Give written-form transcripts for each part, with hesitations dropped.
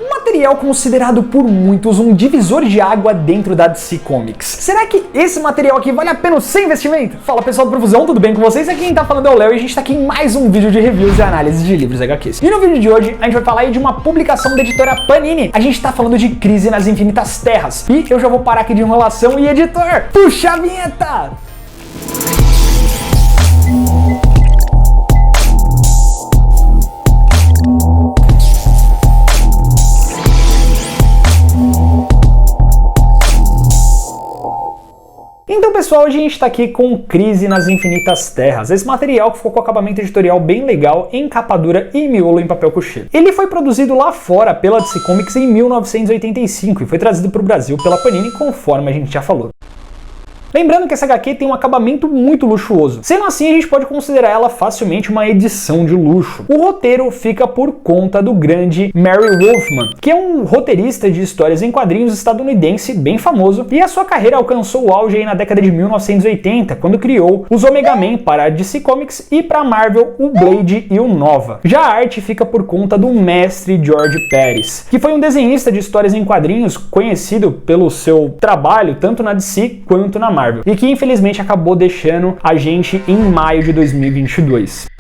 Um material considerado por muitos um divisor de água dentro da DC Comics. Será que esse material aqui vale a pena o seu investimento? Fala pessoal do Profusão, tudo bem com vocês? Aqui quem tá falando é o Léo e a gente tá aqui em mais um vídeo de reviews e análise de livros HQs. E no vídeo de hoje a gente vai falar aí de uma publicação da editora Panini. A gente tá falando de Crise nas Infinitas Terras. E eu já vou parar aqui de enrolação e editor, puxa a vinheta! Então pessoal, hoje a gente está aqui com Crise nas Infinitas Terras, esse material que ficou com acabamento editorial bem legal, em capa dura e miolo em papel couché. Ele foi produzido lá fora pela DC Comics em 1985 e foi trazido para o Brasil pela Panini, conforme a gente já falou. Lembrando que essa HQ tem um acabamento muito luxuoso. Sendo assim, a gente pode considerar ela facilmente uma edição de luxo. O roteiro fica por conta do grande Mary Wolfman, que é um roteirista de histórias em quadrinhos estadunidense bem famoso, e a sua carreira alcançou o auge aí na década de 1980, quando criou os Omega Men para a DC Comics e para a Marvel o Blade e o Nova. Já a arte fica por conta do mestre George Pérez, que foi um desenhista de histórias em quadrinhos conhecido pelo seu trabalho tanto na DC quanto na Marvel, e que infelizmente acabou deixando a gente em maio de 2022.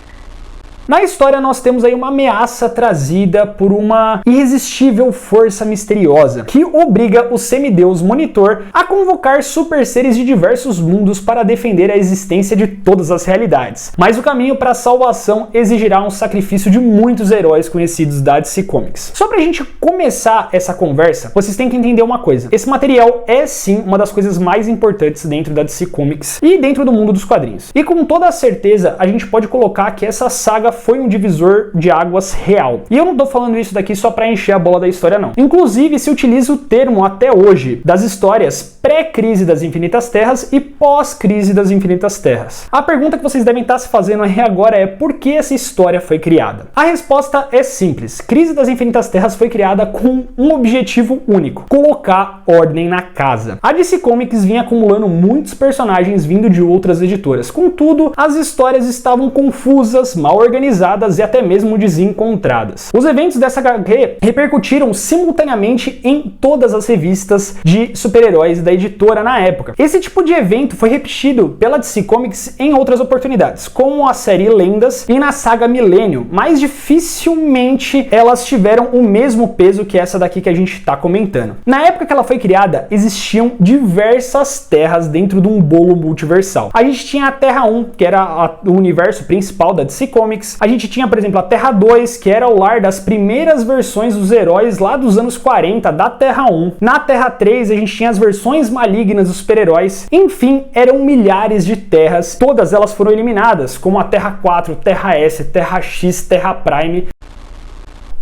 Na história nós temos aí uma ameaça trazida por uma irresistível força misteriosa que obriga o semideus Monitor a convocar super seres de diversos mundos para defender a existência de todas as realidades. Mas o caminho para a salvação exigirá um sacrifício de muitos heróis conhecidos da DC Comics. Só pra gente começar essa conversa, vocês têm que entender uma coisa. Esse material é sim uma das coisas mais importantes dentro da DC Comics e dentro do mundo dos quadrinhos. E com toda a certeza a gente pode colocar que essa saga foi um divisor de águas real. E eu não tô falando isso daqui só pra encher a bola da história não. Inclusive se utiliza o termo até hoje das histórias pré-crise das Infinitas Terras e pós-crise das Infinitas Terras. A pergunta que vocês devem estar se fazendo aí agora é: por que essa história foi criada? A resposta é simples. Crise das Infinitas Terras foi criada com um objetivo único: colocar ordem na casa. A DC Comics vinha acumulando muitos personagens vindo de outras editoras. Contudo, as histórias estavam confusas, mal organizadas e até mesmo desencontradas. Os eventos dessa HQ repercutiram simultaneamente em todas as revistas de super-heróis da editora na época. Esse tipo de evento foi repetido pela DC Comics em outras oportunidades, como a série Lendas e na saga Milênio, mas dificilmente elas tiveram o mesmo peso que essa daqui que a gente está comentando. Na época que ela foi criada, existiam diversas terras dentro de um bolo multiversal. A gente tinha a Terra 1, que era o universo principal da DC Comics. A gente tinha, por exemplo, a Terra 2, que era o lar das primeiras versões dos heróis lá dos anos 40 da Terra 1. Na Terra 3, a gente tinha as versões malignas dos super-heróis. Enfim, eram milhares de terras. Todas elas foram eliminadas, como a Terra 4, Terra S, Terra X, Terra Prime.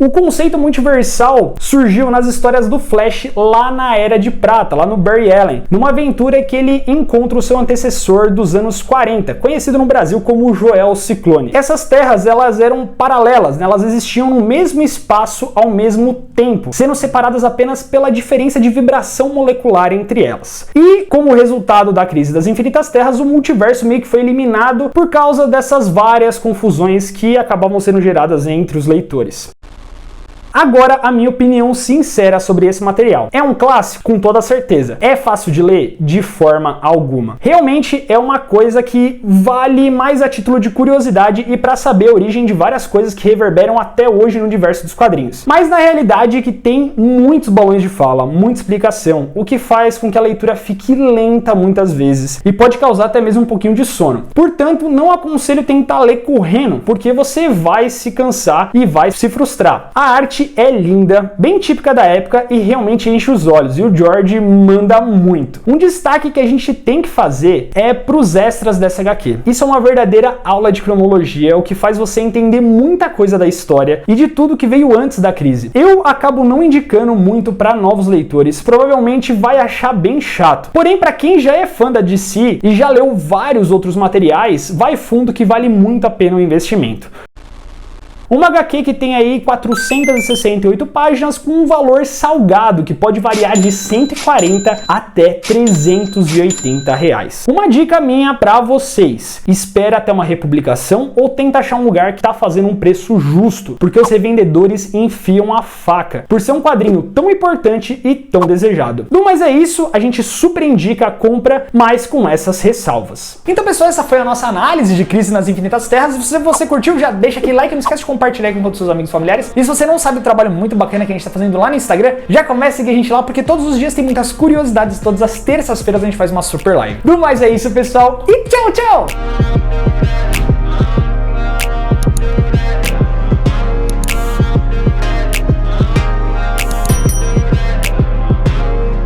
O conceito multiversal surgiu nas histórias do Flash lá na Era de Prata, lá no Barry Allen, numa aventura que ele encontra o seu antecessor dos anos 40, conhecido no Brasil como Joel Ciclone. Essas terras, elas eram paralelas, né? Elas existiam no mesmo espaço ao mesmo tempo, sendo separadas apenas pela diferença de vibração molecular entre elas. E, como resultado da Crise das Infinitas Terras, o multiverso meio que foi eliminado por causa dessas várias confusões que acabavam sendo geradas entre os leitores. Agora, a minha opinião sincera sobre esse material. É um clássico? Com toda certeza. É fácil de ler? De forma alguma. Realmente é uma coisa que vale mais a título de curiosidade e para saber a origem de várias coisas que reverberam até hoje no universo dos quadrinhos. Mas na realidade é que tem muitos balões de fala, muita explicação, o que faz com que a leitura fique lenta muitas vezes e pode causar até mesmo um pouquinho de sono. Portanto, não aconselho tentar ler correndo, porque você vai se cansar e vai se frustrar. A arte é linda, bem típica da época e realmente enche os olhos, e o George manda muito. Um destaque que a gente tem que fazer é pros extras dessa HQ. Isso é uma verdadeira aula de cronologia, o que faz você entender muita coisa da história e de tudo que veio antes da crise. Eu acabo não indicando muito para novos leitores, provavelmente vai achar bem chato. Porém, para quem já é fã da DC e já leu vários outros materiais, vai fundo que vale muito a pena o investimento. Uma HQ que tem aí 468 páginas com um valor salgado, que pode variar de 140 até 380 reais. Uma dica minha pra vocês: espera até uma republicação ou tenta achar um lugar que tá fazendo um preço justo, porque os revendedores enfiam a faca, por ser um quadrinho tão importante e tão desejado. No mais é isso, a gente super indica a compra, mas com essas ressalvas. Então pessoal, essa foi a nossa análise de Crise nas Infinitas Terras. Se você curtiu, já deixa aquele like, não esquece de compartilhar com todos os seus amigos e familiares. E se você não sabe o trabalho muito bacana que a gente tá fazendo lá no Instagram, já começa a seguir a gente lá, porque todos os dias tem muitas curiosidades, todas as terças-feiras a gente faz uma super live. No mais é isso, pessoal, e tchau, tchau!